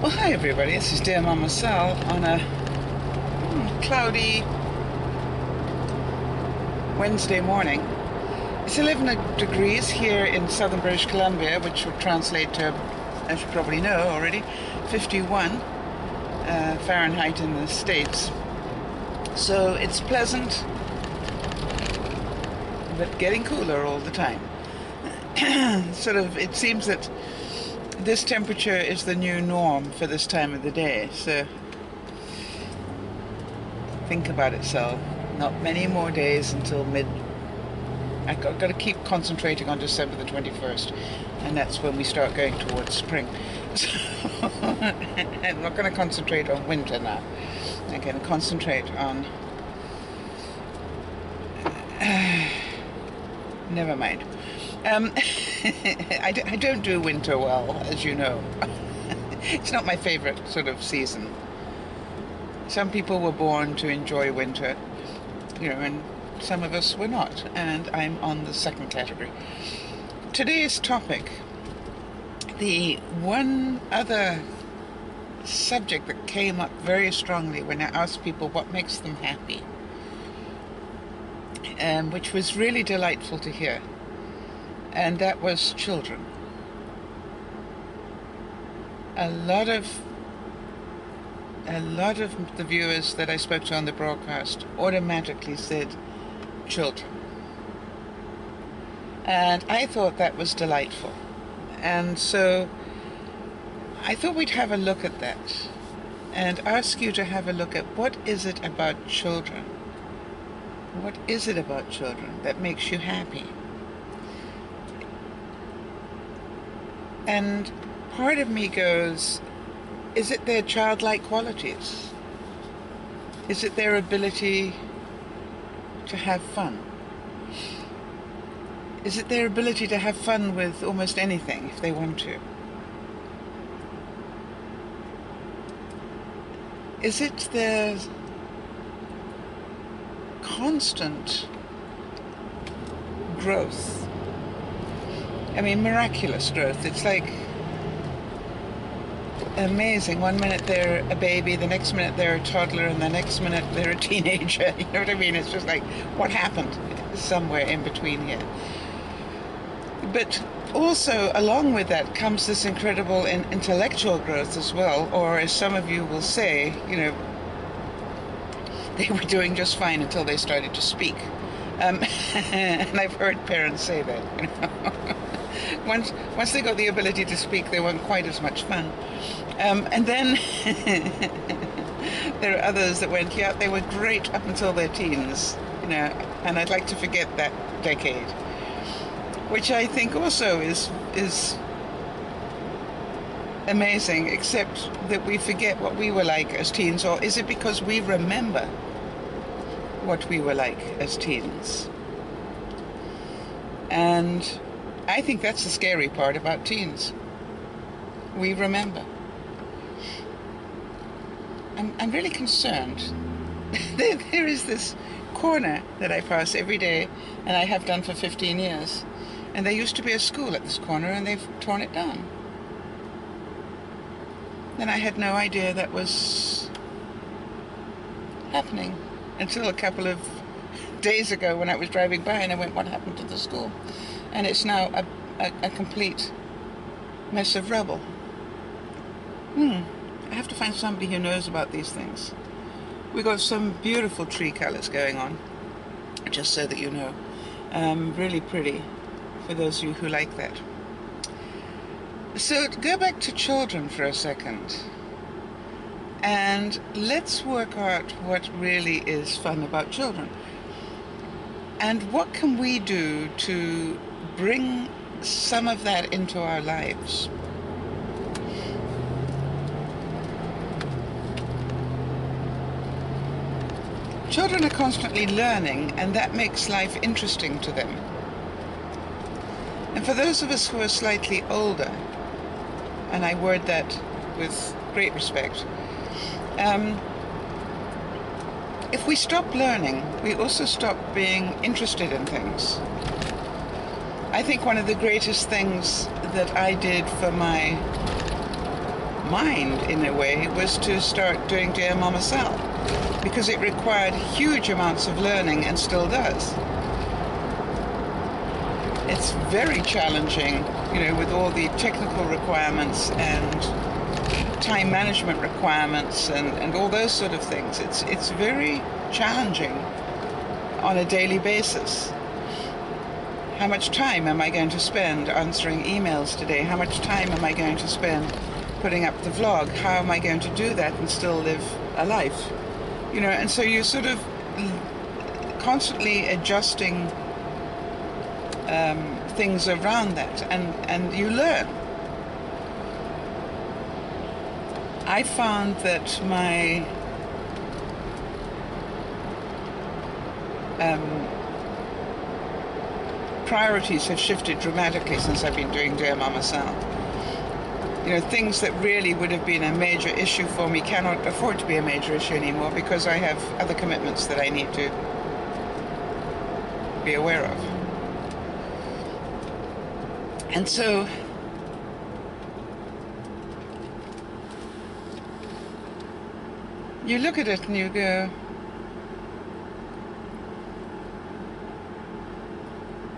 Well, hi everybody, this is Dear Mama Sal on a cloudy Wednesday morning. It's 11 degrees here in southern British Columbia, which would translate to, as you probably know already, 51 Fahrenheit in the States. So it's pleasant, but getting cooler all the time. It seems that this temperature is the new norm for this time of the day, so think about it, Sal. Not many more days until I've got to keep concentrating on December the 21st, and that's when we start going towards spring. So I'm not going to concentrate on winter now. I'm going to concentrate on never mind. I don't do winter well, as you know. It's not my favorite sort of season. Some people were born to enjoy winter, and some of us were not, and I'm on the second category. Today's topic, the one other subject that came up very strongly when I asked people what makes them happy, which was really delightful to hear, and that was children. A lot of the viewers that I spoke to on the broadcast automatically said children. And I thought that was delightful. And so I thought we'd have a look at that and ask you to have a look at what is it about children? What is it about children that makes you happy? And part of me goes, is it their childlike qualities? Is it their ability to have fun? Is it their ability to have fun with almost anything if they want to? Is it their constant growth? I mean, miraculous growth. It's like amazing. One minute they're a baby, the next minute they're a toddler, and the next minute they're a teenager. You know what I mean? It's just like, what happened somewhere in between here? But also, along with that comes this incredible intellectual growth as well, or as some of you will say, they were doing just fine until they started to speak. And I've heard parents say that, Once they got the ability to speak, they weren't quite as much fun. And then there are others that went, yeah, they were great up until their teens, and I'd like to forget that decade, which I think also is amazing, except that we forget what we were like as teens. Or is it because we remember what we were like as teens? And I think that's the scary part about teens. We remember. I'm really concerned. There is this corner that I pass every day, and I have done for 15 years. And there used to be a school at this corner, and they've torn it down. And I had no idea that was happening until a couple of days ago when I was driving by, and I went, what happened to the school? And it's now a complete mess of rubble. I have to find somebody who knows about these things. We've got some beautiful tree colors going on, just so that you know. Really pretty, for those of you who like that. So go back to children for a second, and let's work out what really is fun about children. And what can we do to bring some of that into our lives? Children are constantly learning, and that makes life interesting to them. And for those of us who are slightly older, and I word that with great respect, if we stop learning, we also stop being interested in things. I think one of the greatest things that I did for my mind, in a way, was to start doing Dear Mama Sal, because it required huge amounts of learning and still does. It's very challenging, with all the technical requirements and time management requirements and all those sort of things. It's very challenging on a daily basis. How much time am I going to spend answering emails today? How much time am I going to spend putting up the vlog? How am I going to do that and still live a life? And so you're sort of constantly adjusting things around that, and you learn. I found that my priorities have shifted dramatically since I've been doing Dear Mama Sal. Things that really would have been a major issue for me cannot afford to be a major issue anymore, because I have other commitments that I need to be aware of. And so you look at it and you go,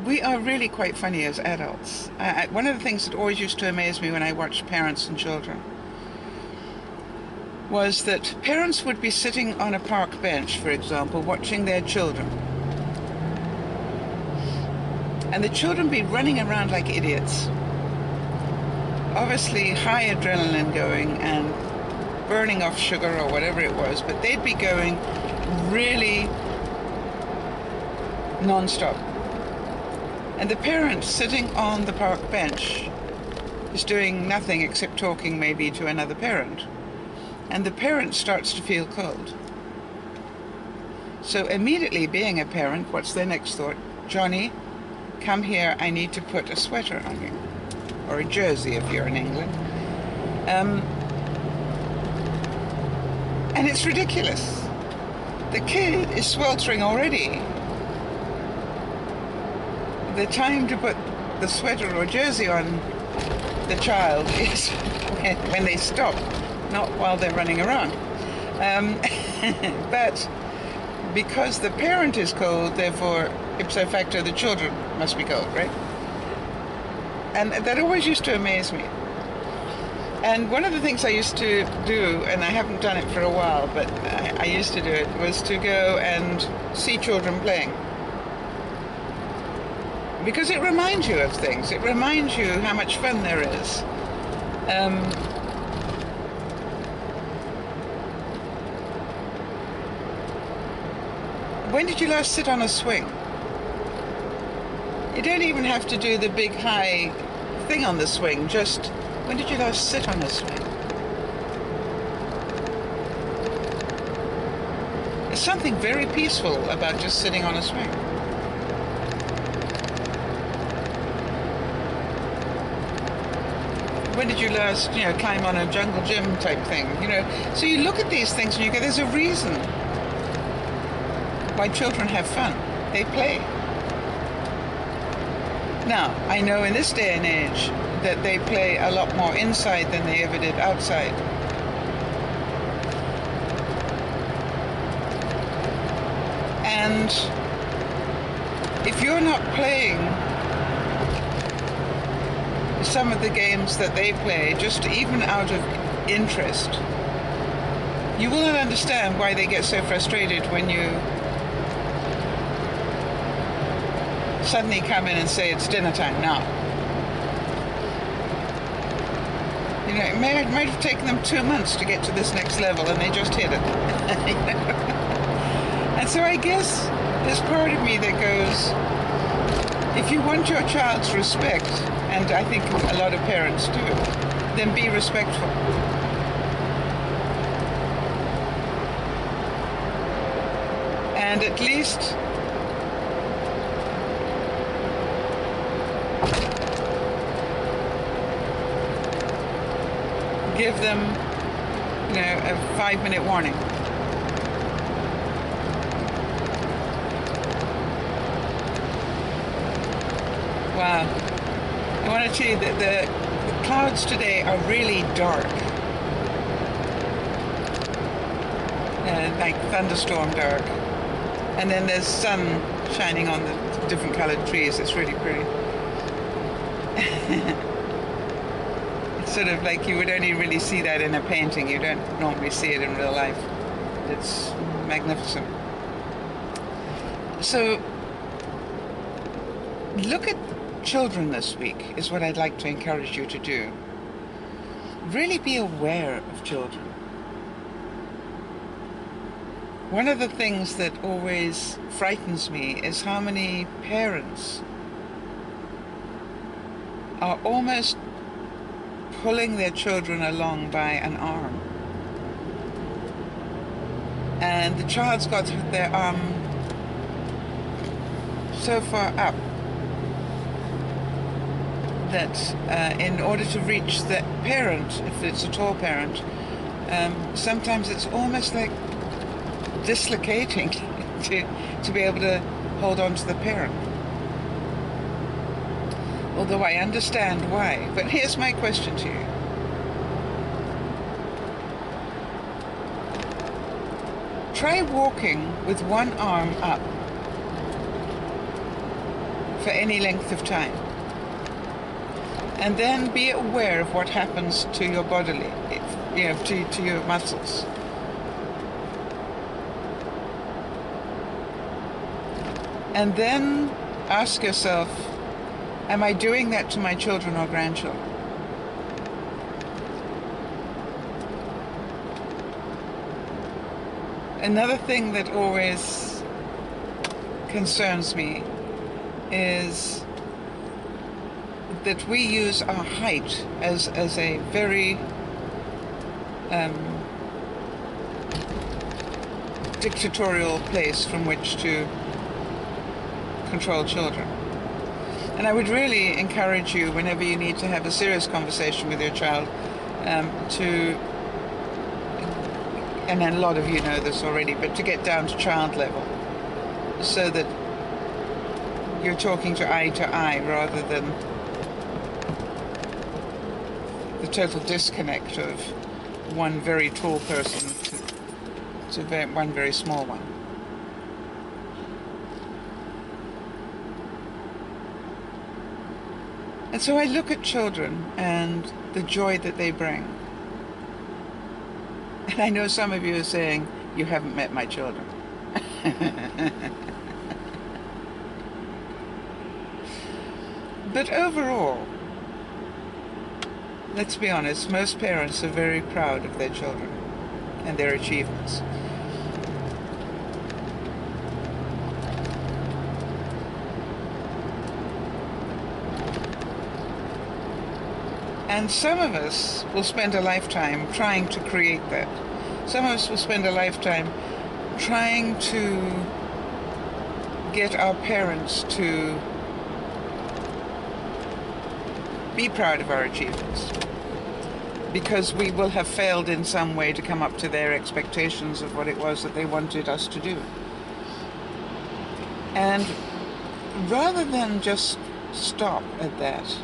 we are really quite funny as adults. One of the things that always used to amaze me when I watched parents and children was that parents would be sitting on a park bench, for example, watching their children. And the children be running around like idiots. Obviously high adrenaline going and burning off sugar or whatever it was, but they'd be going really non-stop. And the parent sitting on the park bench is doing nothing except talking maybe to another parent. And the parent starts to feel cold. So immediately, being a parent, what's their next thought? Johnny, come here, I need to put a sweater on you. Or a jersey if you're in England. And it's ridiculous. The kid is sweltering already. The time to put the sweater or jersey on the child is when they stop, not while they're running around. But because the parent is cold, therefore, ipso facto, the children must be cold, right? And that always used to amaze me. And one of the things I used to do, and I haven't done it for a while, but I used to do it, was to go and see children playing. Because it reminds you of things. It reminds you how much fun there is. When did you last sit on a swing? You don't even have to do the big high thing on the swing. Just, when did you last sit on a swing? There's something very peaceful about just sitting on a swing. When did you last, climb on a jungle gym type thing, So you look at these things and you go, there's a reason why children have fun. They play. Now, I know in this day and age that they play a lot more inside than they ever did outside. And if you're not playing some of the games that they play, just even out of interest, you will not understand why they get so frustrated when you suddenly come in and say it's dinner time now. It might have taken them 2 months to get to this next level, and they just hit it. And so I guess there's part of me that goes, if you want your child's respect, and I think a lot of parents do, then be respectful. And at least give them, you know, a 5-minute warning. Wow. I want to tell you that the clouds today are really dark. Like thunderstorm dark. And then there's sun shining on the different colored trees. It's really pretty. It's sort of like you would only really see that in a painting. You don't normally see it in real life. It's magnificent. So look at children this week is what I'd like to encourage you to do. Really be aware of children. One of the things that always frightens me is how many parents are almost pulling their children along by an arm. And the child's got their arm so far up that in order to reach the parent, if it's a tall parent, sometimes it's almost like dislocating to be able to hold on to the parent. Although I understand why. But here's my question to you. Try walking with one arm up for any length of time. And then be aware of what happens to your bodily, you know, to your muscles. And then ask yourself, am I doing that to my children or grandchildren? Another thing that always concerns me is that we use our height as a very dictatorial place from which to control children. And I would really encourage you, whenever you need to have a serious conversation with your child, and a lot of you know this already, but to get down to child level, so that you're talking to eye rather than the total disconnect of one very tall person to one very small one. And so I look at children and the joy that they bring. And I know some of you are saying, you haven't met my children. But overall, let's be honest, most parents are very proud of their children and their achievements. And some of us will spend a lifetime trying to create that. Some of us will spend a lifetime trying to get our parents to be proud of our achievements, because we will have failed in some way to come up to their expectations of what it was that they wanted us to do. And rather than just stop at that,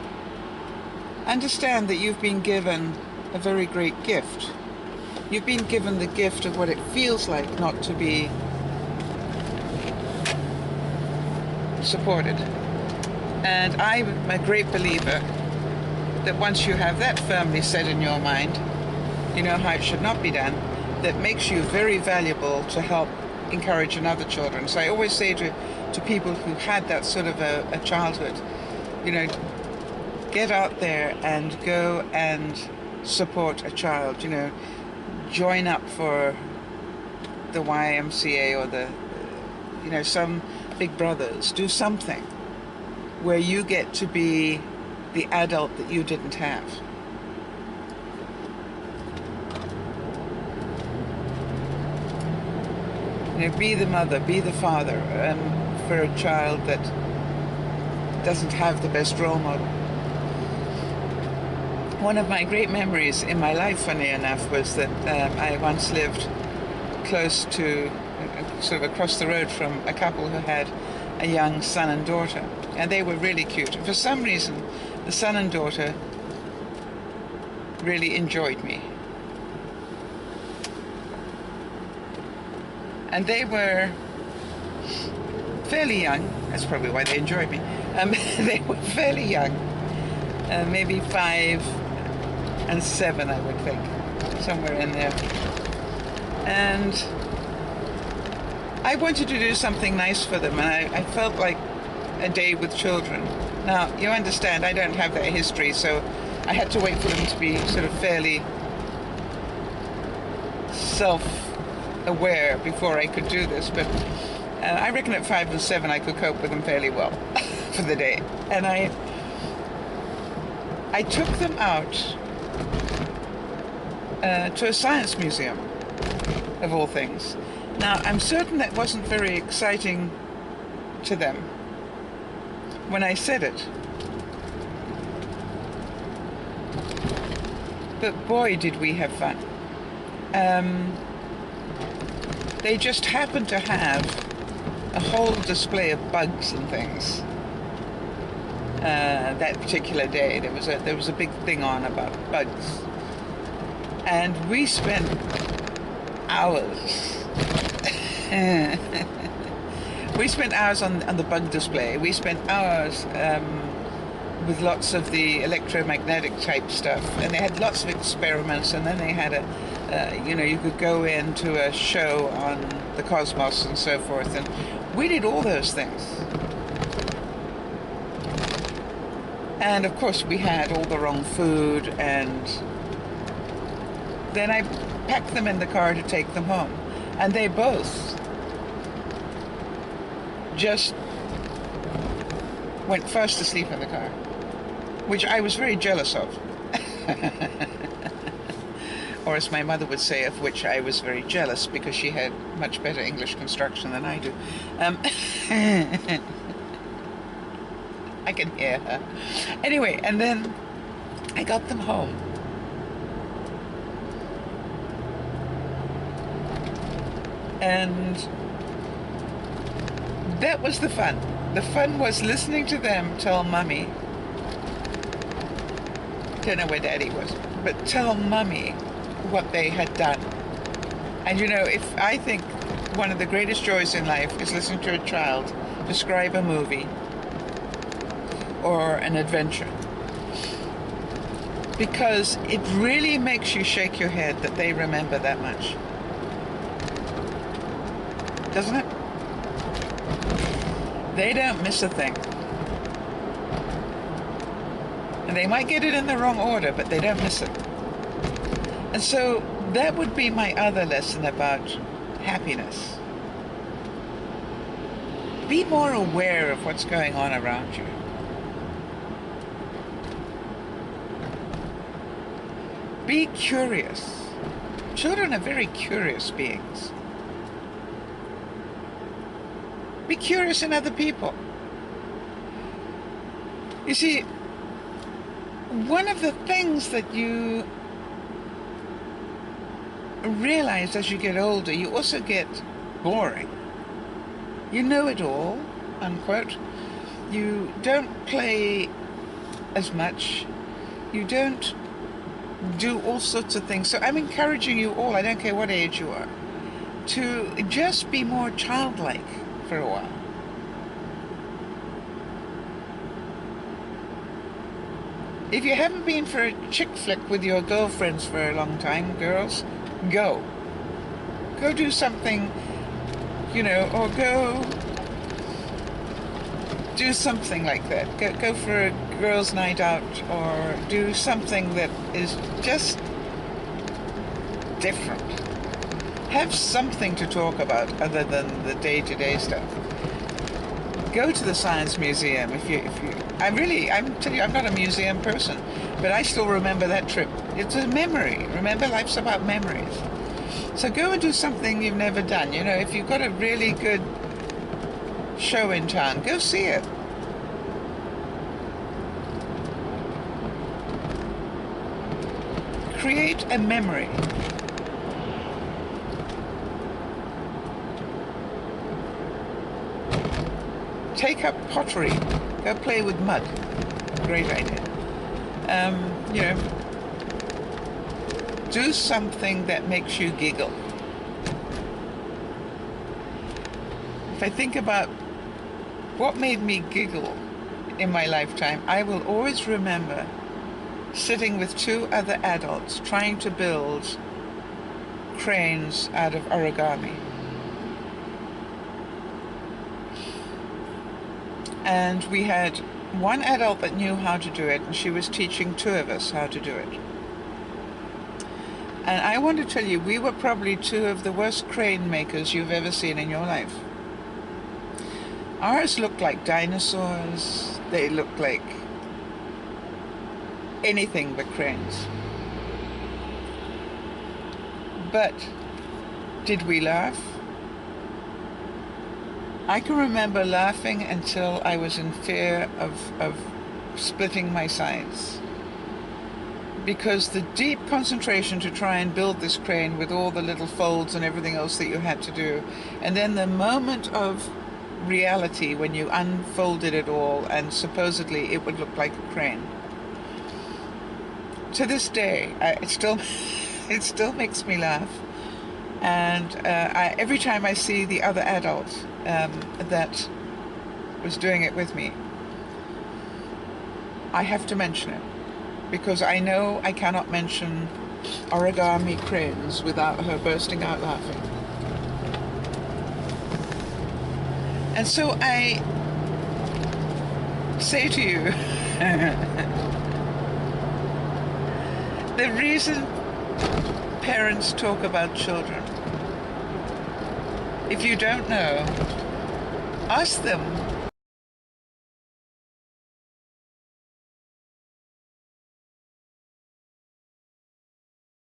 understand that you've been given a very great gift. You've been given the gift of what it feels like not to be supported. And I'm a great believer that once you have that firmly set in your mind, you know how it should not be done, that makes you very valuable to help encourage another children. So I always say to people who had that sort of a childhood, you know, get out there and go and support a child, you know, join up for the YMCA or the, you know, some Big Brothers, do something where you get to be the adult that you didn't have. be the mother, be the father for a child that doesn't have the best role model. One of my great memories in my life, funny enough, was that I once lived close to, sort of across the road from a couple who had a young son and daughter, and they were really cute. For some reason, the son and daughter really enjoyed me. And they were fairly young. That's probably why they enjoyed me. They were fairly young, maybe 5 and 7, I would think, somewhere in there. And I wanted to do something nice for them, and I felt like a day with children. Now, you understand, I don't have that history, so I had to wait for them to be sort of fairly self-aware before I could do this, but I reckon at 5 and 7 I could cope with them fairly well for the day. And I took them out to a science museum, of all things. Now, I'm certain that wasn't very exciting to them when I said it. But boy, did we have fun. They just happened to have a whole display of bugs and things. That particular day, there was a big thing on about bugs. And we spent hours. We spent hours on the bug display. We spent hours with lots of the electromagnetic type stuff, and they had lots of experiments. And then they had you could go into a show on the cosmos and so forth. And we did all those things. And of course, we had all the wrong food, and then I packed them in the car to take them home. And they both just went fast asleep in the car, which I was very jealous of. Or as my mother would say, of which I was very jealous, because she had much better English construction than I do. I can hear her. Anyway, and then I got them home. And that was the fun. The fun was listening to them tell Mummy, don't know where Daddy was, but tell Mummy what they had done. And if I think one of the greatest joys in life is listening to a child describe a movie or an adventure, because it really makes you shake your head that they remember that much. Doesn't it? They don't miss a thing. And they might get it in the wrong order, but they don't miss it. And so that would be my other lesson about happiness. Be more aware of what's going on around you. Be curious. Children are very curious beings. Be curious in other people. You see, one of the things that you realize as you get older, you also get boring. You know it all, unquote. You don't play as much. You don't do all sorts of things. So I'm encouraging you all, I don't care what age you are, to just be more childlike for a while. If you haven't been for a chick flick with your girlfriends for a long time, girls, go. Go do something, or go do something like that. Go for a girls' night out, or do something that is just different. Have something to talk about other than the day-to-day stuff. Go to the science museum if you. I'm telling you, I'm not a museum person, but I still remember that trip. It's a memory. Remember, life's about memories. So go and do something you've never done. You know, if you've got a really good show in town, go see it. Create a memory. Take up pottery. Go play with mud. Great idea. You know, do something that makes you giggle. If I think about what made me giggle in my lifetime, I will always remember sitting with two other adults trying to build cranes out of origami. And we had one adult that knew how to do it, and she was teaching two of us how to do it. And I want to tell you, we were probably two of the worst crane makers you've ever seen in your life. Ours looked like dinosaurs. They looked like anything but cranes. But did we laugh? I can remember laughing until I was in fear of splitting my sides. Because the deep concentration to try and build this crane with all the little folds and everything else that you had to do, and then the moment of reality when you unfolded it all and supposedly it would look like a crane. To this day, it still makes me laugh. And every time I see the other adult that was doing it with me, I have to mention it, because I know I cannot mention origami cranes without her bursting out laughing. And so I say to you, the reason parents talk about children, if you don't know, ask them